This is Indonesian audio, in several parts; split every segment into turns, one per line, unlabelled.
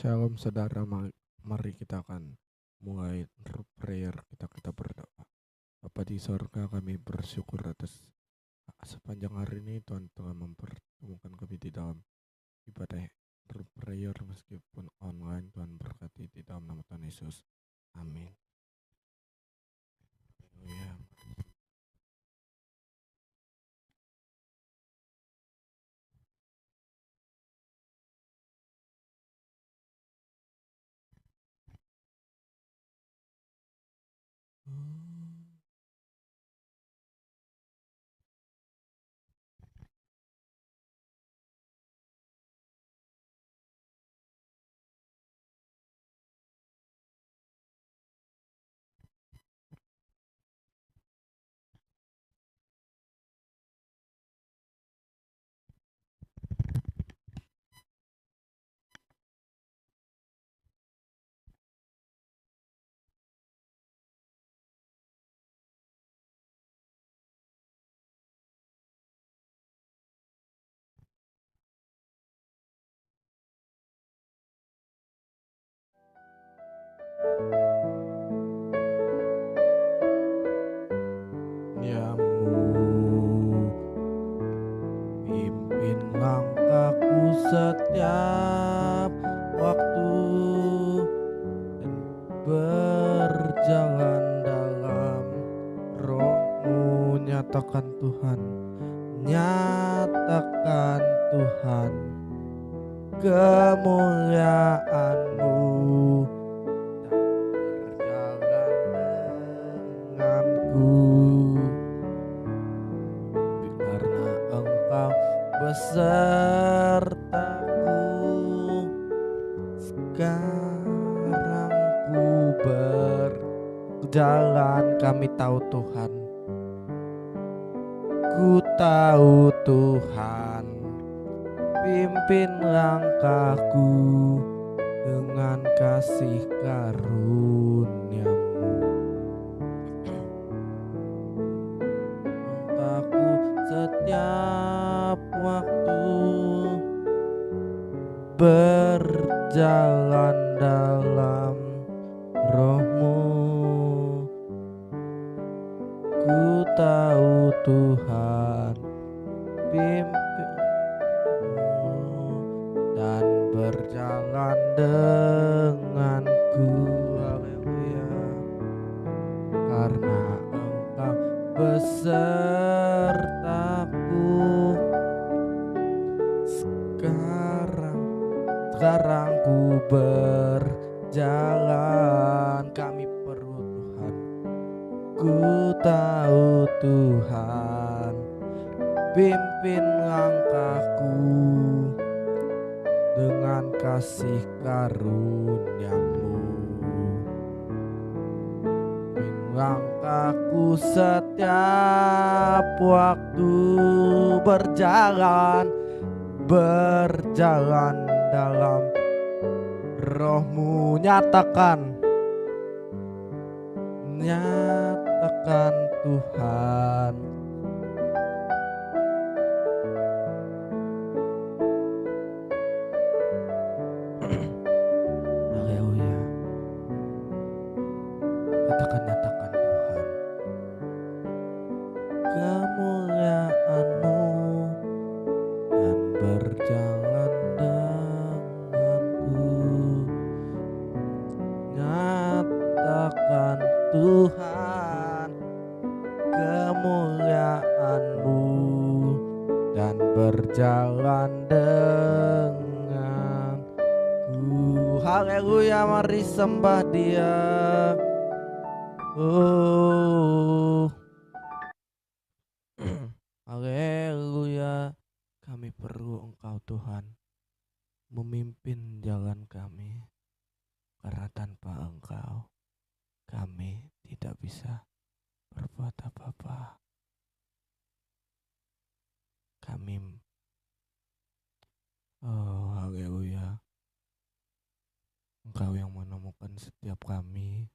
Shalom saudara, mari kita akan mulai prayer, kita berdoa. Bapa di sorga, kami bersyukur atas sepanjang hari ini Tuhan telah mempertemukan kami di dalam ibadah prayer meskipun online. Tuhan berkati di dalam nama Tuhan Yesus. Amin. Haleluya. Diam-Mu pimpin langkahku setiap waktu dan berjalan dalam Roh-Mu. Nyatakan Tuhan, nyatakan Tuhan kemuliaan-Mu dan berjalan denganku, karena Engkau besertaku. Sekarang ku berjalan, kami tahu Tuhan, ku tahu Tuhan, pimpin langkahku dengan kasih karunia-Mu. Langkahku setiap waktu berjalan dalam Roh-Mu. Ku tahu Tuhan, pimpin-Mu dan berjalan denganku. Haleluya. Karena Engkau besertaku. Sekarang ku berjalan, kami perlu Tuhan. Ku tahu Tuhan, pimpin langkahku dengan kasih karunia-Mu. Pimpin langkahku setiap waktu berjalan dalam Roh-Mu. Nyatakan Tuhan, haleluya. Katakan, nyatakan Tuhan kemuliaan-Mu dan berjalan denganku. Nyatakan Tuhan kemuliaan-Mu dan berjalan denganku. Haleluya, mari sembah Dia. Oh, haleluya. Kami perlu Engkau Tuhan, memimpin jalan kami, karena tanpa Engkau kami tidak bisa berbuat apa-apa. Kami, oh haleluya, Engkau yang menemukan setiap kami.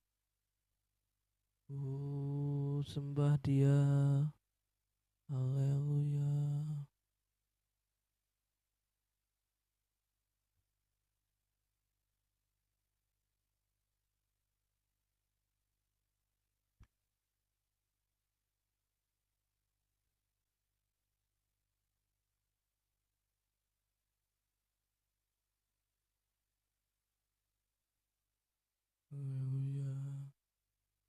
Sembah Dia. Haleluya. Haleluya.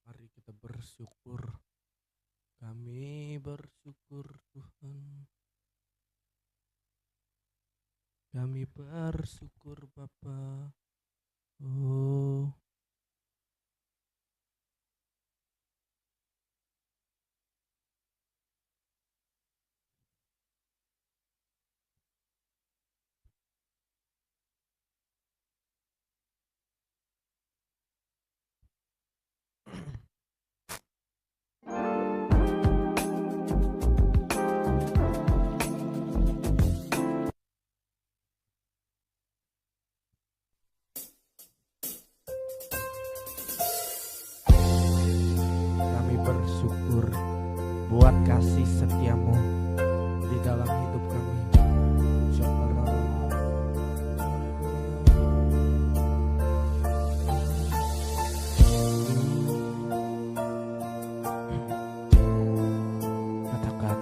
Mari kita bersyukur. Kami bersyukur Tuhan. Kami bersyukur Bapa. Oh, kami bersyukur buat kasih setiamu di dalam hidup kami. Katakan,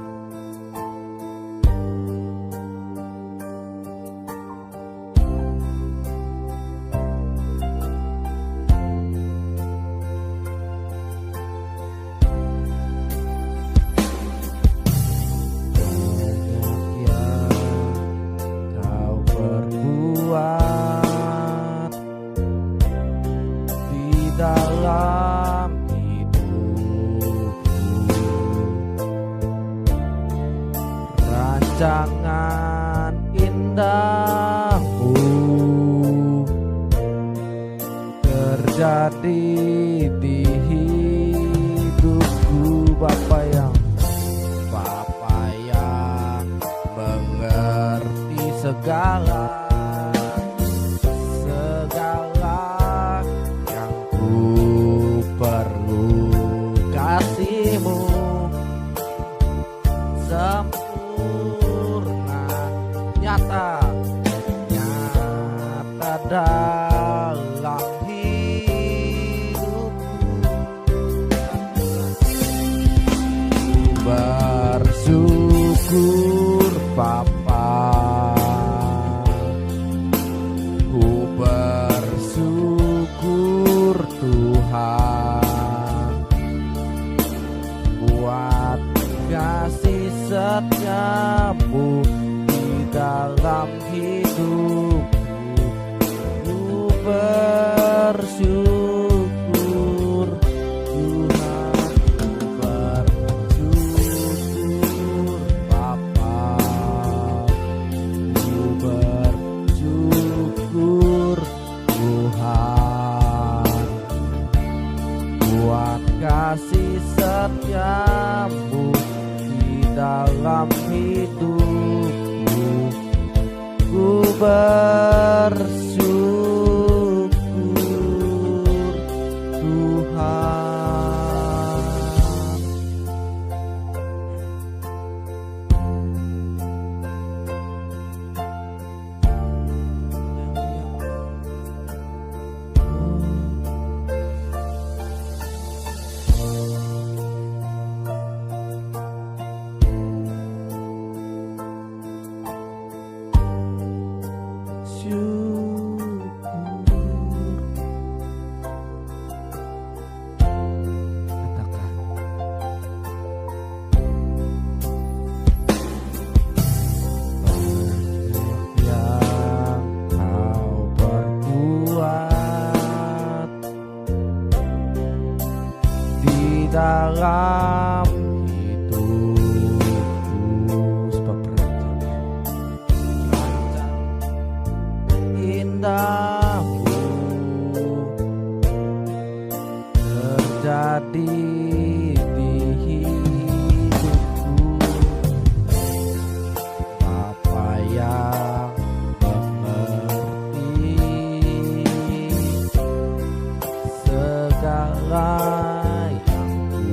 kau berbuat di dalam hidupku, rancangan indahmu terjadi di hidupku. Bapa yang mengerti segala yang ku perlu, kasih-Mu sempurna, nyata dalam hidupku. Bersyukur Bapa, ku bersyukur Tuhan buat kasih setiamu di dalam hidupku. Ku bersyukur Tuhan, ku bersyukur Bapa, ku bersyukur Tuhan buat kasih setiamu di dalam hidupku. Ku bersyukur Tuhan. Katakan, yang kau perbuat di dalam hidupku, sebab rancangan indahmu terjadi di hidupku. Bapa yang mengerti segala yang ku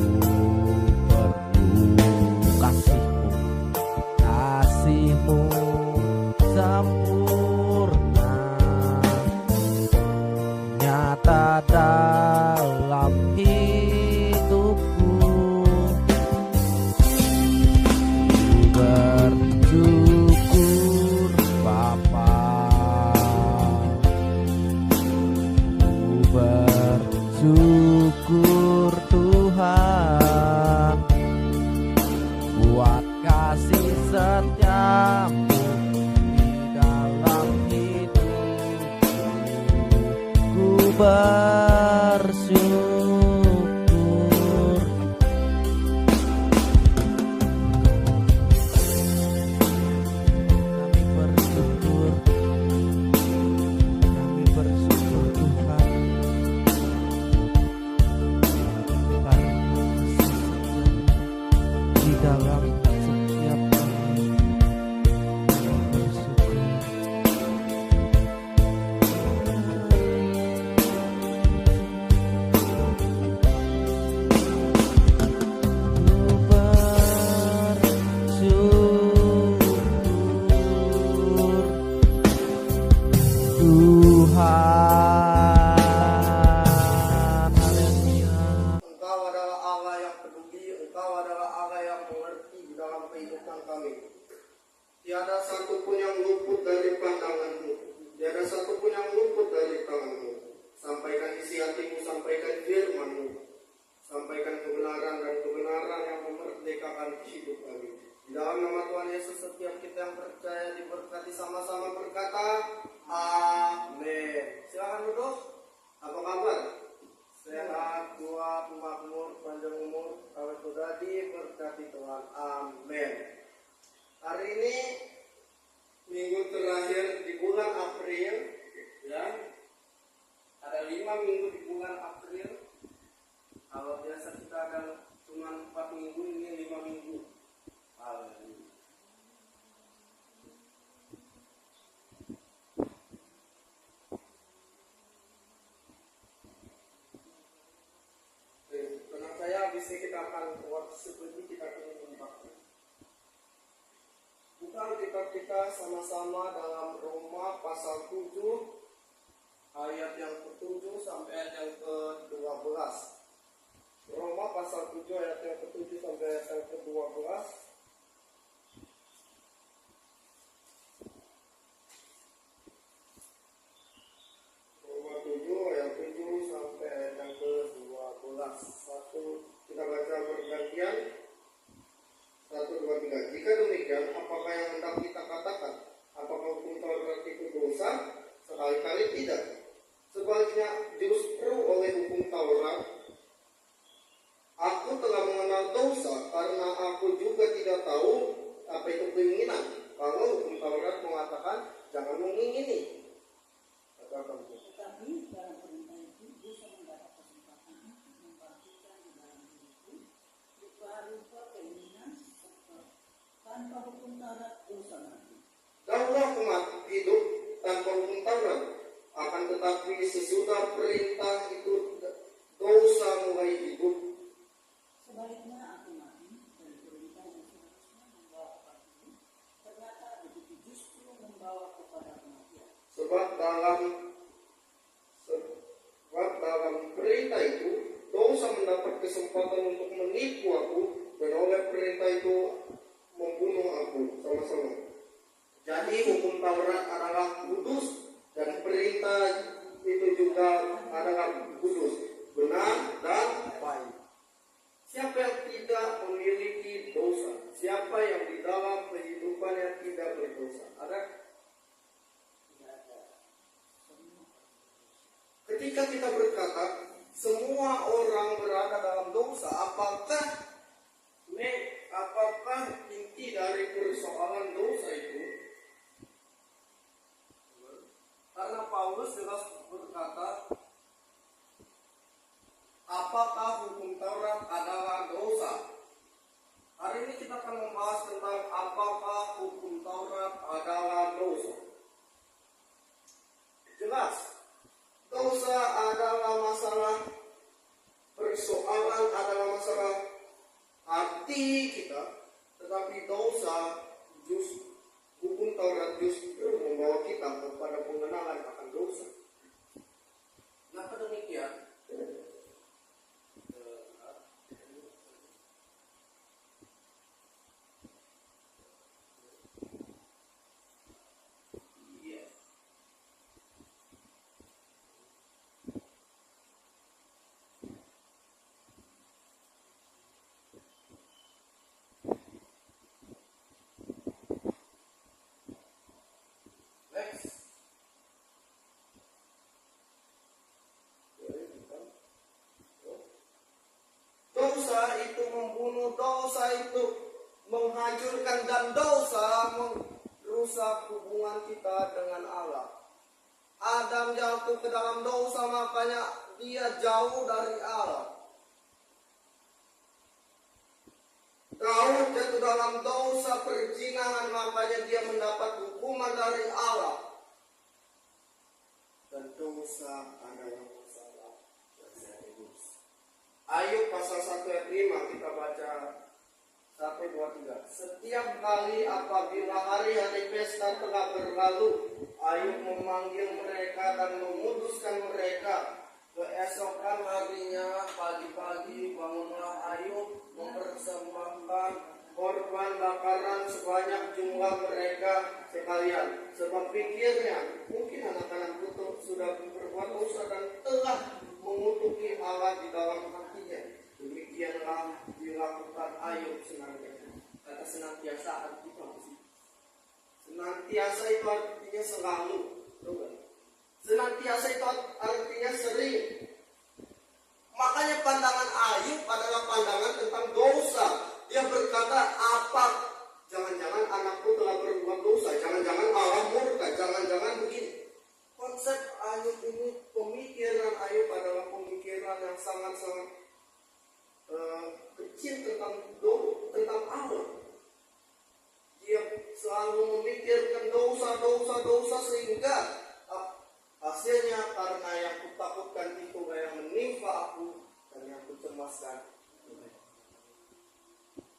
perlu, kasih-Mu sempurna, bersyukur. Kami bersyukur Tuhan, karena di dalam setiap kami bersyukur. Tuhan, haleluya.
Engkau adalah Allah yang peduli, Engkau adalah Allah yang mengerti di dalam kehidupan kami. Tiada satupun yang luput dari pandangan-Mu, tiada satupun yang luput dari tangan-Mu. Sampaikan isi hati-Mu, sampaikan firman-Mu, sampaikan kebenaran dan kebenaran yang memerdekakan hidup kami. Di dalam nama Tuhan Yesus, setiap kita yang percaya diberkati, sama-sama berkata amin. Silakan duduk. Apa kabar? Sehat, kuat, makmur, panjang umur, awet muda, diberkati Tuhan. Amin. Hari ini minggu terakhir di bulan April, ya. Ada 5 minggu di bulan April. Kalau biasa kita ada cuma 4 minggu, ini 5 minggu. Haleluya. Tenang saya, habis ini kita akan waktu seperti kita akan membahas. Bukan kita sama-sama dalam Roma pasal 7 ayat yang ke-7 sampai ayat yang ke-12. Roma pasal 7 ayat yang ke-7 sampai ayat yang ke-12. Roma 7 ayat 7 sampai ayat yang ke-12. Satu, kita baca bergantian. 1, 2, 3. Jika demikian, apakah yang hendak kita katakan? Apakah hukum Taurat itu dosa? Sekali-kali tidak. Sebaliknya, justru oleh hukum Taurat, aku telah mengenal dosa karena aku juga tidak tahu apa itu keinginan. Kalau hukum Taurat mengatakan jangan mengingini. Katakan.
Tetapi dalam perintah itu dosa mendapat kesempatan untuk membagikan di dalam diriku rupa-rupa keinginan serta tanpa hukum Taurat dosa mati.
Daulah umat hidup tanpa hukum Taurat, akan tetapi sesudah perintah itu dosa mulai hidup.
Sebaliknya aku mati dari perintah yang seharusnya membawa kepada hidup, ternyata begitu justru membawa kepada kematian.
Sebab dalam perintah itu dosa mendapat kesempatan untuk menipu aku, dan oleh perintah itu membunuh aku. Sama-sama. Jadi hukum Taurat adalah kudus dan perintah itu juga adalah kudus, benar dan baik. Siapa yang tidak memiliki dosa? Siapa yang di dalam kehidupannya tidak berdosa? Ada? Ketika kita berkata semua orang berada dalam dosa, apakah inti dari persoalan dosa itu? Karena Paulus jelas berkata, apakah hukum Taurat adalah dosa? Hari ini kita akan membahas tentang apakah hukum Taurat adalah dosa. Jelas, dosa adalah masalah, persoalan adalah masalah hati kita, tetapi dosa hukum Taurat justru membawa kita kepada pengenalan akan dosa. Kenapa demikian? dosa itu menghancurkan dan dosa merusak hubungan kita dengan Allah. Adam jatuh ke dalam dosa, makanya dia jauh dari Allah. Daud jatuh dalam dosa perzinahan, makanya dia mendapat hukuman dari Allah. Dan dosa adalah masalah yang serius. Ayub pasal 1 ayat 5 kita baca 1, 2, 3. Setiap kali apabila hari-hari pesta telah berlalu, Ayub memanggil mereka dan memutuskan mereka. Keesokan harinya pagi-pagi bangunlah Ayub mempersembahkan korban bakaran sebanyak jumlah mereka sekalian. Sebab pikirnya, mungkin anak-anak itu sudah berbuat dosa dan telah mengutuki Allah di dalam hatinya. Demikianlah dilakukan Ayub senantiasa. Kata senantiasa artinya apa sih? Senantiasa itu artinya selalu. Senantiasa itu artinya sering. Makanya pandangan Ayub adalah pandangan tentang dosa. Dia berkata, apa? Jangan-jangan anakku telah berbuat dosa. Jangan-jangan Allah murka. Jangan-jangan begini. Konsep Ayub ini, pemikiran Ayub adalah pemikiran yang sangat-sangat kecil tentang Allah. Dia selalu memikirkan dosa sehingga hasilnya karena yang kutakutkan itu yang menimpa aku dan yang kucemaskan.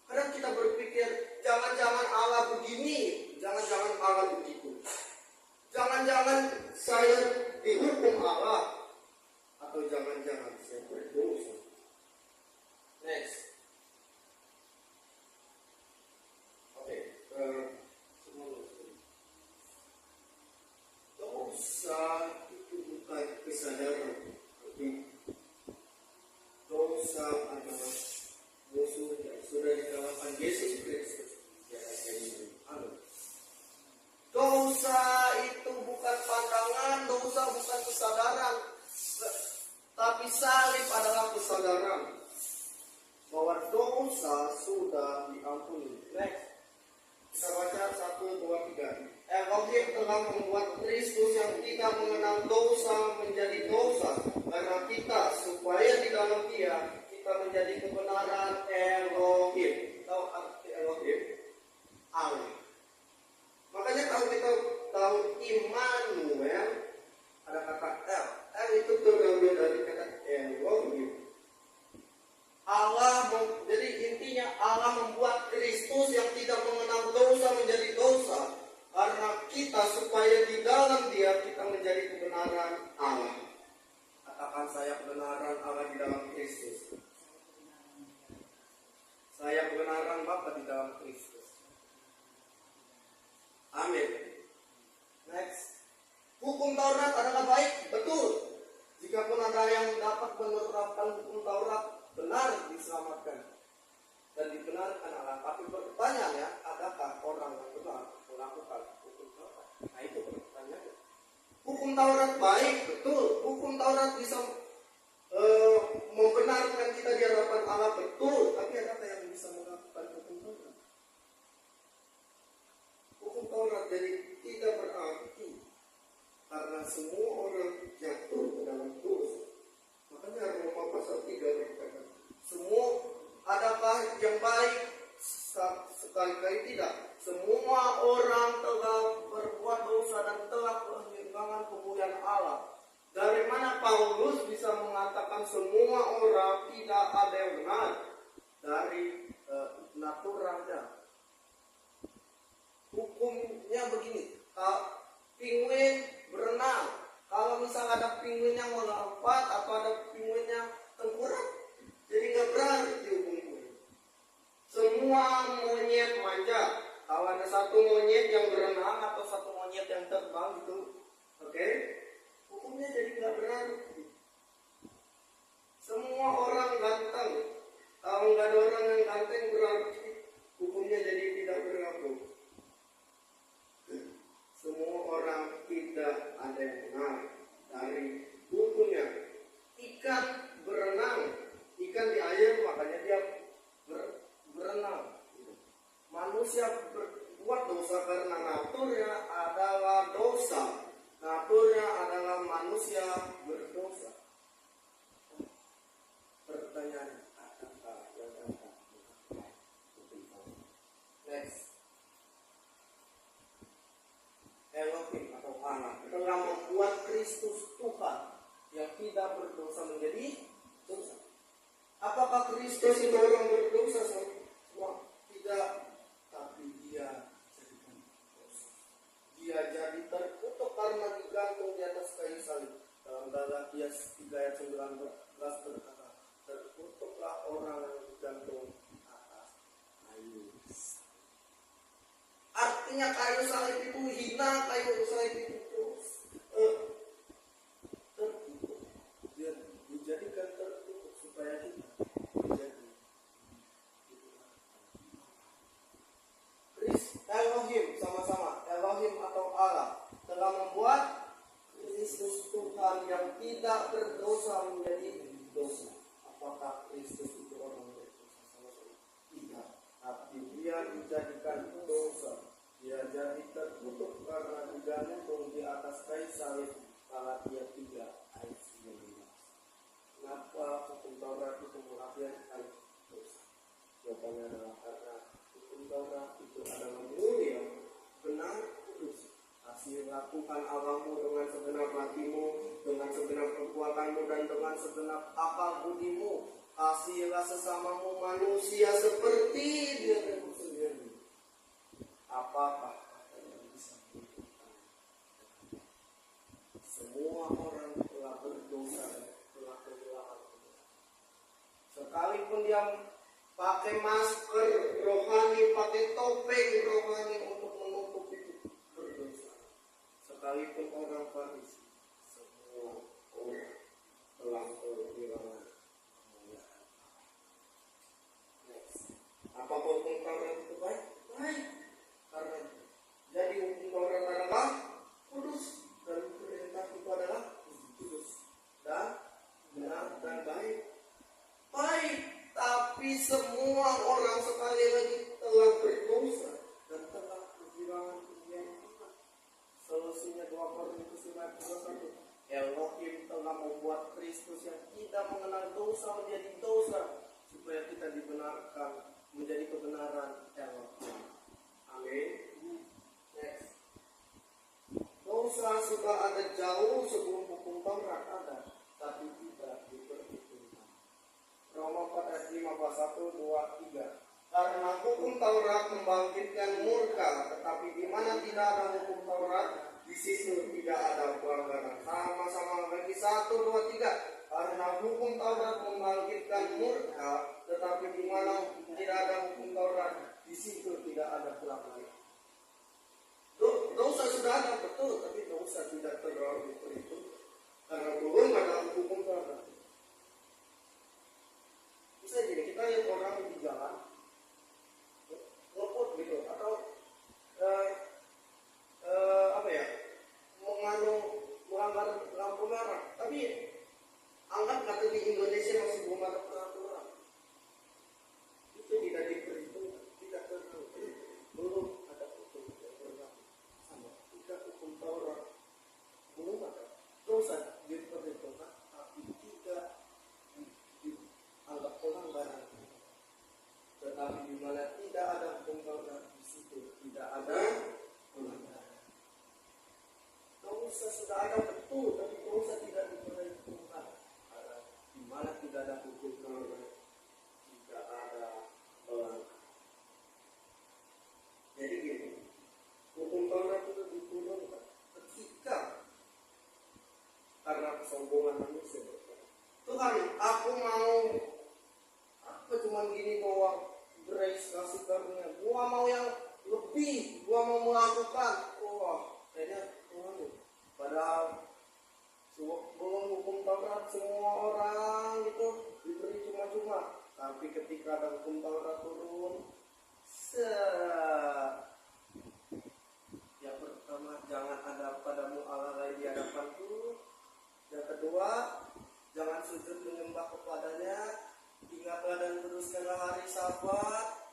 Kadang kita berpikir, jangan-jangan Allah begini, jangan-jangan Allah begitu. Jangan-jangan saya dihukum Allah, atau jangan-jangan saya berdosa. Next. Oke, dosa itu bukan kesadaran, tapi dosa adalah musuh yang sudah dikalahkan Yesus Kristus. Dosa itu bukan pandangan, dosa bukan kesadaran, tapi salib adalah kesadaran bahwa dosa sudah diampuni. Next. Kita baca 1, 2, 3. Elohim telah membuat Kristus yang tidak mengenal dosa menjadi dosa karena kita, supaya di dalam Dia kita menjadi kebenaran Elohim. Tahu arti Elohim? Allah. Makanya kalau kita tahu Immanuel, ada kata El. El itu terambil dari kata Elohim. Allah, jadi intinya Allah membuat Kristus yang tidak mengenal dosa menjadi dosa karena kita, supaya di dalam Dia kita menjadi kebenaran Allah. Katakan, saya kebenaran Allah di dalam Kristus. Saya kebenaran Bapa di dalam Kristus. Amin. Next. Hukum Taurat adalah baik, betul. Jikapun ada yang dapat menerapkan hukum Taurat, benar diselamatkan dan dibenarkan Allah. Tapi pertanyaannya, adakah orang yang benar melakukan hukum Taurat? Nah, itu pertanyaannya. Hukum Taurat baik, betul. Hukum Taurat bisa membenarkan kita di hadapan Allah, betul. Tapi adakah yang bisa melakukan hukum Taurat? Hukum Taurat jadi tidak berarti karena semua orang jatuh ke dalam dosa. Makanya Roma pasal 3 berkata, semua adakah yang baik? Sekali-kali tidak. Semua orang telah berbuat dosa dan telah kehilangan kemuliaan Allah. Dari mana Paulus bisa mengatakan semua orang tidak ada yang benar? Dari naturalnya. Hukumnya begini, penguin berenang. Kalau misalnya ada penguin yang melompat atau ada penguin yang tengkurap, jadi nggak berarti hukum. Semua monyet manja. Kalau ada satu monyet yang berenang atau satu monyet yang terbang gitu, oke? Hukumnya jadi nggak berarti. Semua orang ganteng. Kalau nggak ada orang yang ganteng berarti hukumnya jadi tidak berlaku. Semua orang tidak ada yang benar dari hukumnya. Ikan berenang, ikan di air makanya dia berenang. manusia berdosa. Pertanyaan, apakah yang akan next? Elohim atau Allah telah membuat Kristus Tuhan yang tidak berdosa menjadi dosa. Apakah Kristus itu orang berdosa? Semua tidak, tapi dia jadikan dosa. Dia jadi terkutuk karena digantung di atas kayu salib. Dalam Galatia 3 ayat 19 berkata, terkutuklah orang yang digantung di atas kayu salib. Artinya kayu salib itu hina, kayu salib itu terkutuk. Dia dijadikan terkutuk supaya kita menjadi Elohim, sama-sama Elohim atau Allah telah membuat Kristus Tuhan yang tidak berdosa menjadi dosa. Apakah Kristus itu orang berdosa? Sama-sama tidak. Tapi dia dijadikan dosa. Dia jadi terkutuk karena digantung di atas kayu salib. Galatia 3 ayat 19. Kenapa hukum Taurat itu mengakhirkan dosa? Jawabannya adalah karena hukum Taurat itu adalah mulia, benar, kudus. Kasih lakukan Allahmu dengan segenap hatimu, dengan segenap kekuatanmu, dan dengan segenap akal budimu. Kasihilah sesamamu manusia seperti dirimu sendiri. Apakah yang bisa dilakukan? Semua orang telah berdosa dan telah kehilangan kebenaran. Sekalipun dia pakai masker rohani, pakai topeng rohani untuk menutupi berdosa. Sekalipun orang Farisi, semua orang telah kehilangan kemuliaan. Next. Apakah hukum Taurat itu baik? Baik. Karena jadi hukum Taurat adalah kudus dan perintah itu adalah kudus dan benar dan baik. Baik, tapi semua orang sekali lagi telah berdosa dan telah kehilangan kemuliaan Tuhan. Solusinya 2 Korintus 5:21. Elohim telah membuat Kristus yang tidak mengenal dosa menjadi dosa supaya kita dibenarkan menjadi kebenaran Elohim. Amin. Next. Dosa sudah ada jauh sebelum hukum Taurat ada, tapi tidak diperhitungkan. Roma 4 ayat 5 pasal 1, 2, 3. Karena hukum Taurat membangkitkan murka, tetapi di mana tidak ada hukum Taurat, di situ tidak ada pelanggaran. Sama-sama lagi 1, 2, 3. Karena hukum Taurat membangkitkan murka, tetapi di mana tidak ada hukum Taurat, di situ tidak ada pelanggaran. Dosa sudah ada betul, tapi dosa tidak terlalu diperhitungkan karena belum ada hukum Taurat. Bisa jadi kita lihat orang di jalan ngelopot gitu atau melanggar lampu merah, tapi anggap kata di Indonesia masih belum ada peraturan. Itu tidak diperhitungkan, tidak terlalu belum ada hukum yang berlaku sama tidak hukum Taurat belum ada dosa diperhitungkan, tapi tidak dianggap pelanggaran. Tetapi di mana tidak ada hukum Taurat, di situ tidak ada pelanggaran. Dosa sudah ada betul, tapi dosa tidak diperhitungkan. Di mana tidak ada hukum Taurat, tidak ada pelanggaran. Jadi gini, hukum Taurat itu diturunkan ketika karena kesombongan manusia. Tuhan, aku mau apa cuma gini bahwa grace kasih karunia. Gua mau yang lebih, gua mau melakukan. Wah, kayaknya Tuhan. Padahal belum hukum Taurat semua orang itu diberi cuma-cuma. Tapi ketika ada hukum Taurat turun, yang pertama, jangan ada padamu Allah lain di hadapanku. Yang kedua, jangan sujud menyembah kepadanya. Ingatlah dan teruskanlah hari Sabat.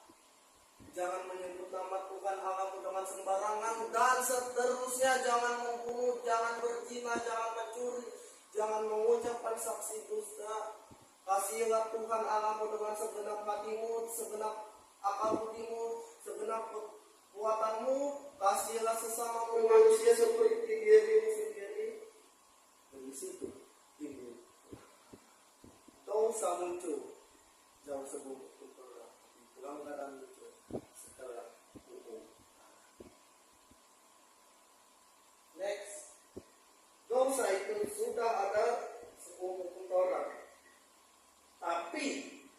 Jangan menyebut nama Tuhan Allahmu dengan sembarangan. Dan seterusnya, jangan membunuh, jangan berzina, jangan mencuri, jangan mengucapkan saksi dusta. Kasihilah Tuhan Allahmu dengan segenap hatimu, segenap akal budimu, segenap kekuatanmu. Kasihilah sesama manusia seperti dirimu sendiri. Dari situ timbul dosa muncul jauh sebelum pelanggaran muncul setelah hukum. Next, dosa itu sudah ada sebelum hukum Taurat, tapi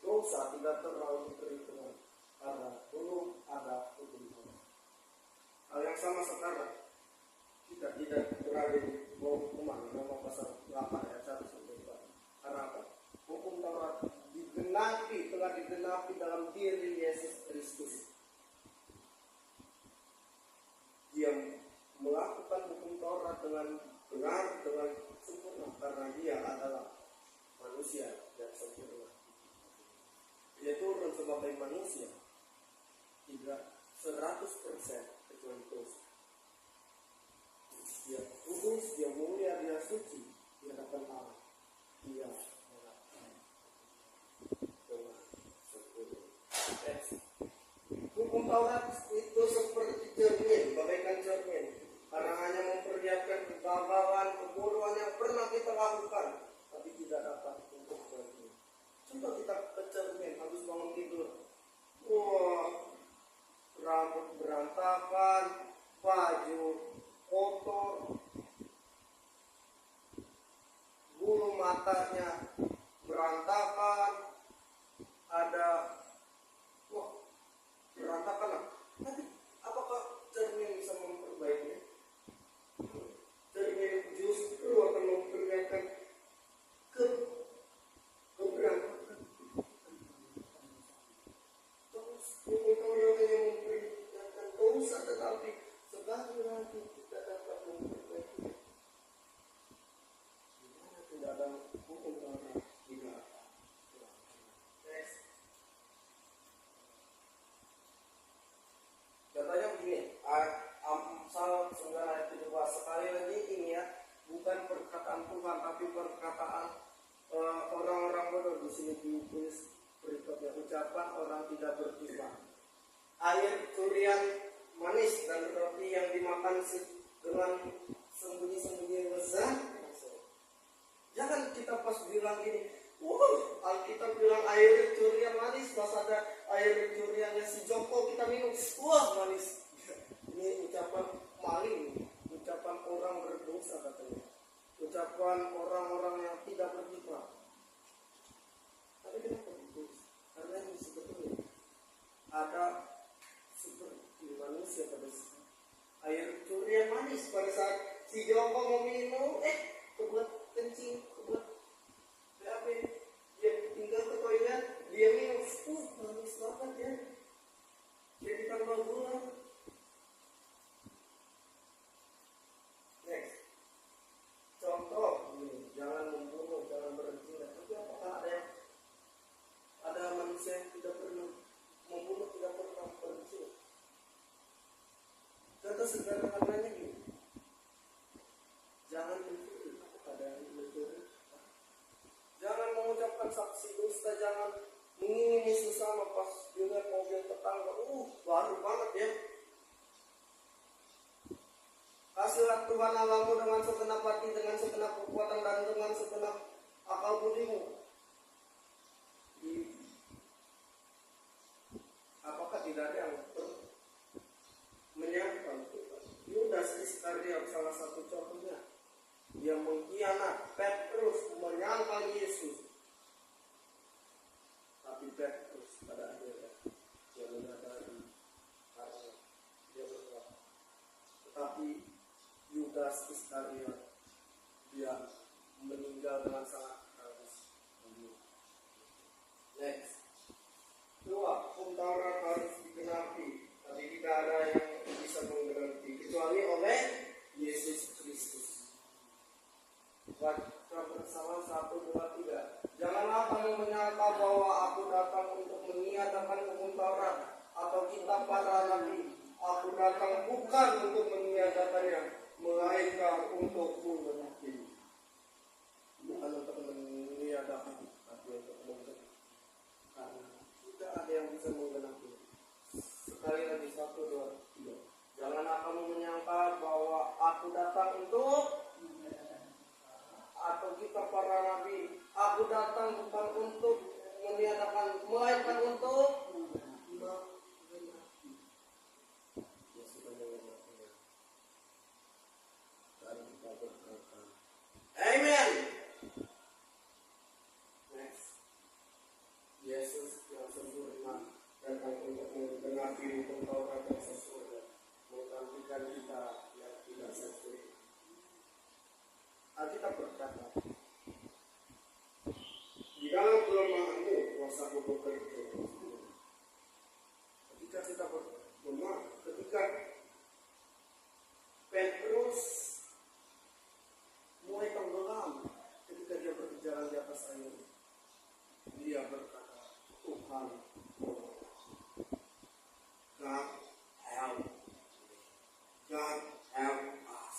dosa tidak terlalu diperhitungkan karena belum ada hukum Taurat. Hal yang sama sekarang, kita tidak berada di bawah hukuman Roma pasal 8 ayat 1 sampai 2. Karena apa? Hukum Taurat telah digenapi dalam diri Yesus Kristus. Dia melakukan hukum Taurat dengan benar, dengan sempurna, karena dia adalah manusia yang sempurna. Dia turun sebagai manusia, tidak 100% kecuali dosa. Dia kudus, dia mulia, dia suci, dia dapat Allah. Dia hukum Taurat itu seperti cermin, bagaikan cermin, karena hanya memperlihatkan kegagalan, kebodohan yang pernah kita lakukan, tapi tidak dapat untuk berhenti. Coba kita ke cermin habis bangun tidur, wah, rambut berantakan, baju kotor, bulu matanya berantakan, ada berantakan lah. Tapi apakah cermin bisa memperbaikinya? Cermin justru akan memperlihatkan keberantakan. Terus hukum Taurat yang memperlihatkan dosa, tetapi sekali lagi tidak dapat memperbaikinya. Gimana tidak ada hukum Taurat? Tidak. Next. Contohnya begini, Amsal 9 ayat 17. Sekali lagi ini ya, bukan perkataan Tuhan, tapi perkataan orang-orang bodoh. Di sini ditulis berikutnya, ucapan orang tidak beriman. Air curian manis dan roti yang dimakan dengan sembunyi-sembunyi lezat. Jangan kita pas bilang gini, Alkitab bilang air curian manis, pas ada air curiannya si Joko kita minum, wah manis. Ini ucapan maling, ucapan orang berdosa katanya, ucapan orang-orang yang tidak beriman. Tapi kenapa ditulis? Karena ini sebetulnya ada seperti manusia pada saat air curian manis, pada saat si Joko mau minum, kebelet kencing, kebelet BAB, dia tinggal ke toilet, dia minum, manis banget ya, jadi tambah gula. Next, contoh ini, jangan membunuh, jangan berzina. Tapi apakah ada manusia yang tidak pernah membunuh, tidak pernah berzina? Contoh sederhananya gini, jangan mencuri. Ada yang mencuri, jangan mengucapkan saksi dusta, jangan mengingini sesama pas dengar mobil tetangga, baru banget ya. Kasihlah Tuhan Allahmu dengan segenap hati, dengan segenap kekuatan, dan dengan segenap akal budimu. Apakah tidak ada yang menyangkal Tuhan? Yudas Iskariot salah satu contohnya. Dia mengkhianat Petrus, menyangkal Yesus. Tapi Petrus pada akhirnya dia menyadari karena dia berdoa. Tetapi Yudas Iskariot dia meninggal dengan sangat tragis. Next. 2. Hukum Taurat harus digenapi, tapi tidak ada yang bisa menggenapi kecuali oleh Yesus Kristus. Baca bersama 1, 2, 3. Janganlah kamu menyangka bahwa aku datang untuk meniadakan hukum Taurat atau kitab para nabi. Aku datang bukan untuk meniadakannya, melainkan untuk membenahi. berkata, di dalam kelemahanmu kuasaku bekerja. Ketika kita berlemah, ketika Petrus mulai tenggelam, ketika dia berjalan di atas air, dia berkata, Tuhan, God help me. God help us.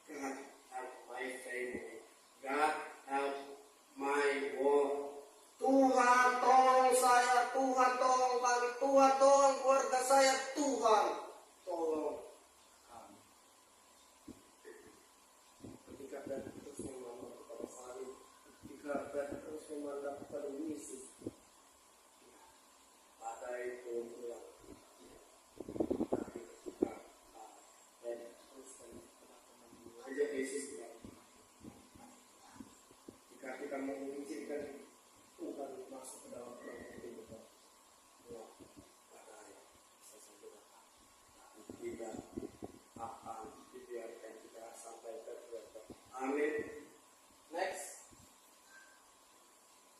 God help my family. God help my world. Tuhan tolong saya, Tuhan tolong kami, Tuhan tolong keluarga saya, Tuhan tolong kami. Ketika Petrus memandang kepada salib, ketika Petrus memandang kepada Yesus, badai pun hilang. Tapi ketika Petrus dan teman-teman mengajak Yesus bilang, jika kita mengizinkan Tuhan masuk ke dalam perang kita, badai bisa sampai datang, tapi tidak akan dibiarkan kita sampai terjatuh. Amin. Next.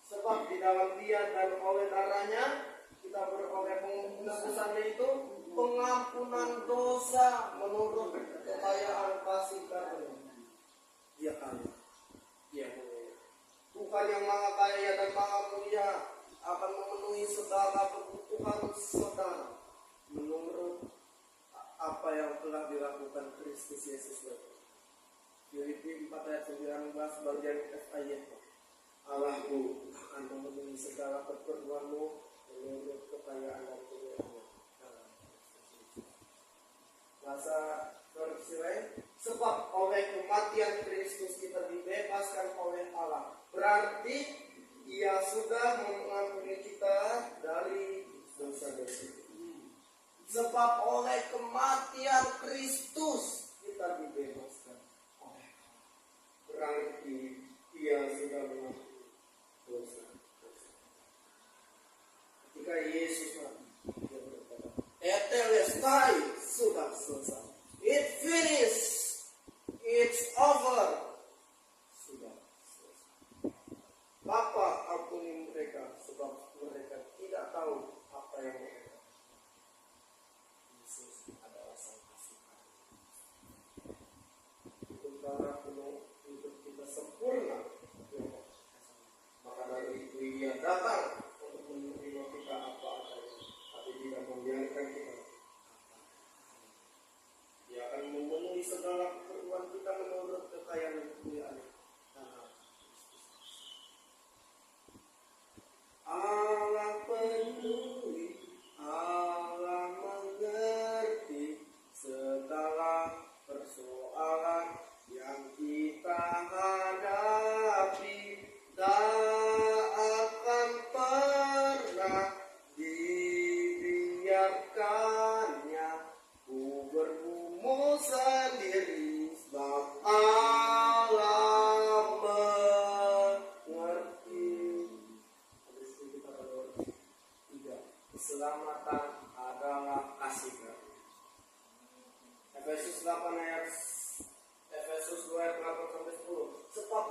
Sebab di dalam Dia dan oleh darahnya kita beroleh penebusan, yaitu pengampunan dosa menurut kekayaan kasih karunia. Dia kaya, Dia mulia. Tuhan yang maha kaya dan maha mulia akan memenuhi segala kebutuhan saudara menurut apa yang telah dilakukan Kristus Yesus. Filipi 4 ayat 19 bagian F ayat. Allahku akan memenuhi segala keperluanmu menurut kekayaan dan kemuliaan dalam Kristus. Bahasa versi lain, sebab oleh kematian Kristus kita dibebaskan oleh Allah. Berarti Ia sudah mengampuni kita dari dosa-dosa. Sebab oleh kematian Kristus kita dibebaskan oleh Allah. Berarti Ia sudah mengampuni dosa-dosa. Ketika Yesus mati, Dia berkata, "Tetelestai," sudah selesai. It finished. It's over. Sudah selesai. Bapa, ampuni mereka sebab mereka tidak tahu apa yang mereka. Yesus adalah Sang Kasih Karunia. Sementara penuh hidup kita sempurna, maka dari itu Ia datang untuk menerima kita apa adanya, tapi tidak membiarkan kita apa. Dia akan memenuhi segala keperluan kita menurut kekayaan dan kemuliaan dalam Kristus. Allah peduli, Allah mengerti segala persoalan yang kita hadapi. Tak akan pernah dibiarkannya ku bergumul sendiri, sebab Allah mengerti. Habis itu kita berdoa. 3. Keselamatan adalah kasih karunia. Efesus 2 ayat 8 sampai 10. Sebab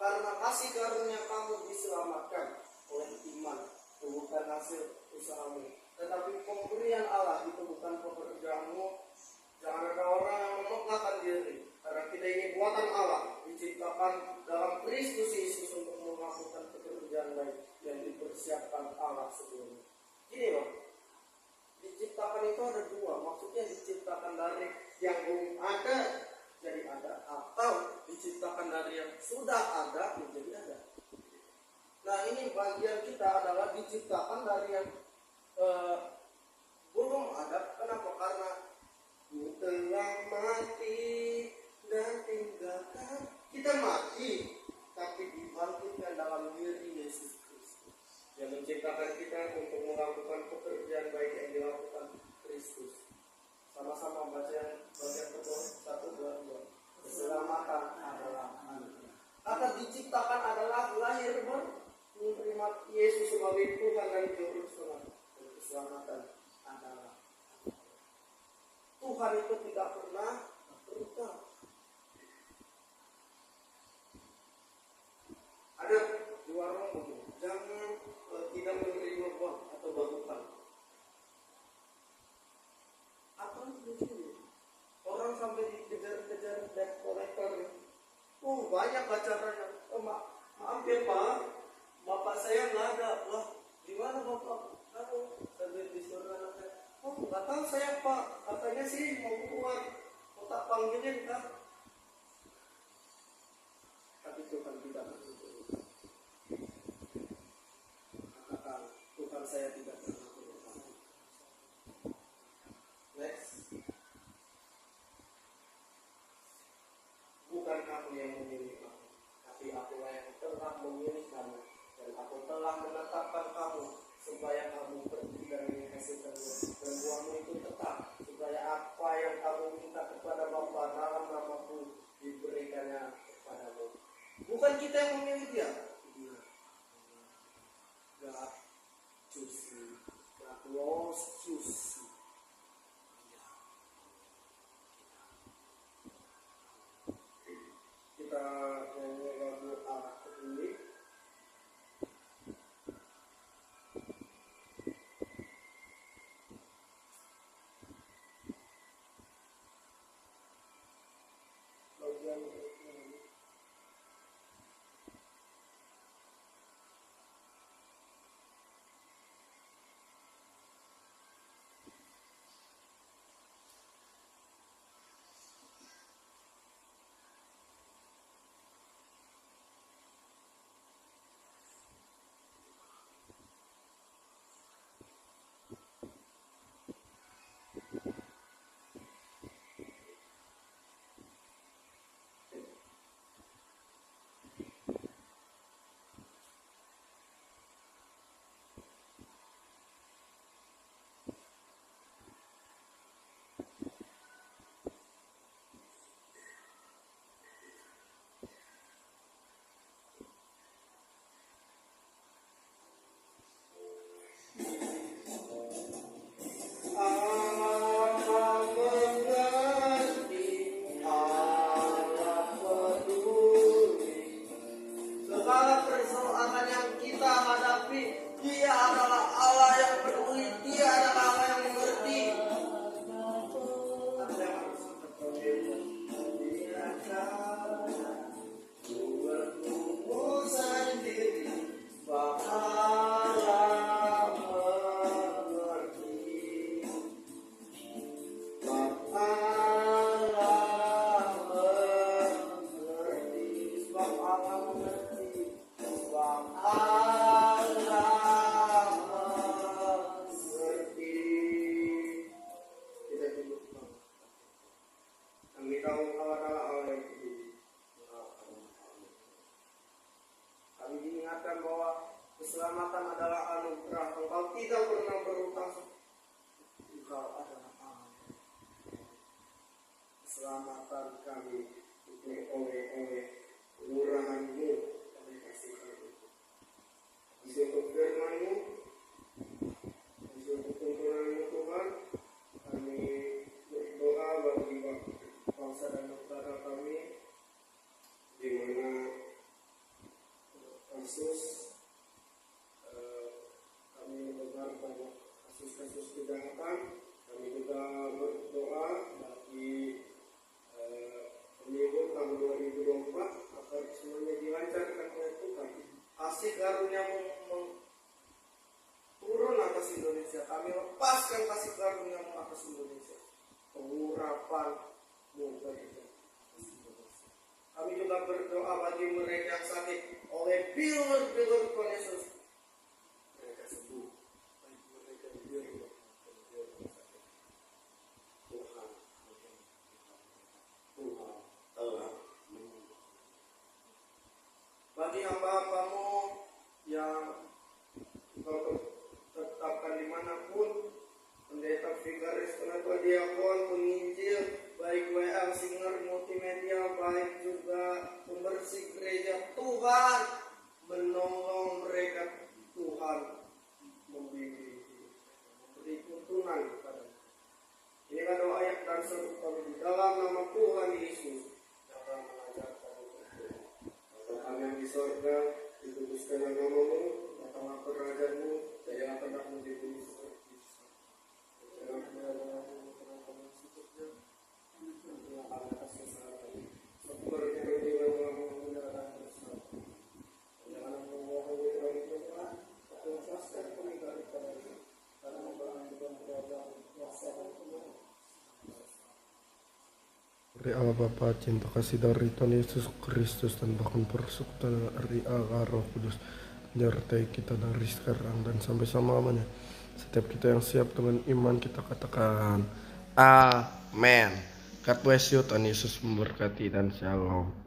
karena kasih karunia kamu diselamatkan oleh iman, bukan hasil usahamu, tetapi pemberian Allah itu bukan pekerjaanmu. Jangan ada orang yang memegahkan diri, karena kita ini buatan Allah, diciptakan dalam Kristus Yesus untuk melakukan pekerjaan baik yang dipersiapkan Allah sebelumnya. Gini loh, diciptakan itu ada dua, maksudnya diciptakan dari yang belum ada jadi ada, atau diciptakan dari yang sudah ada menjadi ada. Nah, ini bagian kita adalah diciptakan dari yang belum ada. Kenapa? Karena ku telah mati dan tinggalkan. Kita mati, tapi dibangkitkan dalam diri Yesus Kristus yang menciptakan kita untuk melakukan pekerjaan baik yang dilakukan Kristus. Sama-sama baca bagian kedua 1, 2, 2. Keselamatan adalah anugerah. Kata diciptakan adalah lahir menerima Yesus sebagai Tuhan dan Juru Selamat. Dan keselamatan adalah anugerah. Tuhan itu tidak pernah berubah. banyak acaranya. Maaf ya Pak, bapak saya nggak ada. Wah, di mana bapak? Lalu saya disuruh anak saya. Oh, nggak tahu saya Pak. Katanya sih mau keluar. Mau tak panggilin Kak. Tapi Tuhan tidak menghubungi. Katakan, Tuhan saya tidak pernah menghubungi. Next. Bukan kamu yang memilih aku, tapi akulah yang telah memilih kamu, dan aku telah menetapkan kamu supaya kamu pergi dan menghasilkan buah, dan buahmu itu tetap, supaya apa yang kamu minta kepada Bapa dalam namaku diberikannya kepadamu. Bukan kita yang memilih dia. God choose you. God loves choose you. Kita nyanyi lagu Arahku ini. Bagian ini. Allah mengerti, Allah peduli segala persoalan yang kita hadapi. Dia adalah Allah yang peduli, Dia adalah Allah yang mengerti. Berkumpul sendiri, Allah mengerti. Allah mengerti, sebab Allah mengerti, sebab Allah mengerti. Kita duduk. Kami tahu Allah adalah Allah yang peduli. Kami diingatkan bahwa keselamatan adalah anugerah. Engkau tidak pernah berutang. Engkau adalah Allah. Keselamatan kami diperoleh oleh kemurahan-Mu, kami kasih kami. Isi untuk firman-Mu, isi untuk tuntunan-Mu Tuhan, kami berdoa bagi bangsa dan negara kami, di mana kasus kami mendengar banyak kasus-kasus kejahatan. Kami juga berdoa bagi pemilu tahun 2024 agar semuanya dilancarkan oleh Tuhan. Kasih karunia-Mu turun atas Indonesia. Kami lepaskan kasih karunia-Mu atas Indonesia. Pengurapan-Mu bagi atas Indonesia. Kami juga berdoa bagi mereka yang sakit oleh pilur-pilur Tuhan Yesus. Mereka sembuh. Baik mereka di rumah maupun di rumah sakit. Tuhan telah menyembuhkan. Bagi hamba-Hamba-Mu yang Engkau tetapkan dimanapun, pendeta, vikaris, penatua, diakon, penginjil, baik WL, singer, multimedia, baik juga pembersih gereja, Tuhan menolong mereka. Tuhan membimbing, memberi tuntunan kepada mereka. Inilah doa yang dan seru kami di dalam nama Tuhan Yesus yang telah mengajarkan berdoa. Bapa kami yang di sorga, dikuduskanlah nama-Mu, datanglah kerajaan-Mu, jadilah kehendak-Mu di bumi seperti di surga. Jangan kami terangkan sikapnya, jangan atas kesalahan kami. Seperti yang Dari Allah Bapa, cinta kasih dari Tuhan Yesus Kristus, dan bahkan persekutuan dari Allah Roh Kudus menyertai kita dari sekarang dan sampai selamanya. Setiap kita yang siap dengan iman, kita katakan Amen. God bless you, Tuhan Yesus memberkati dan shalom.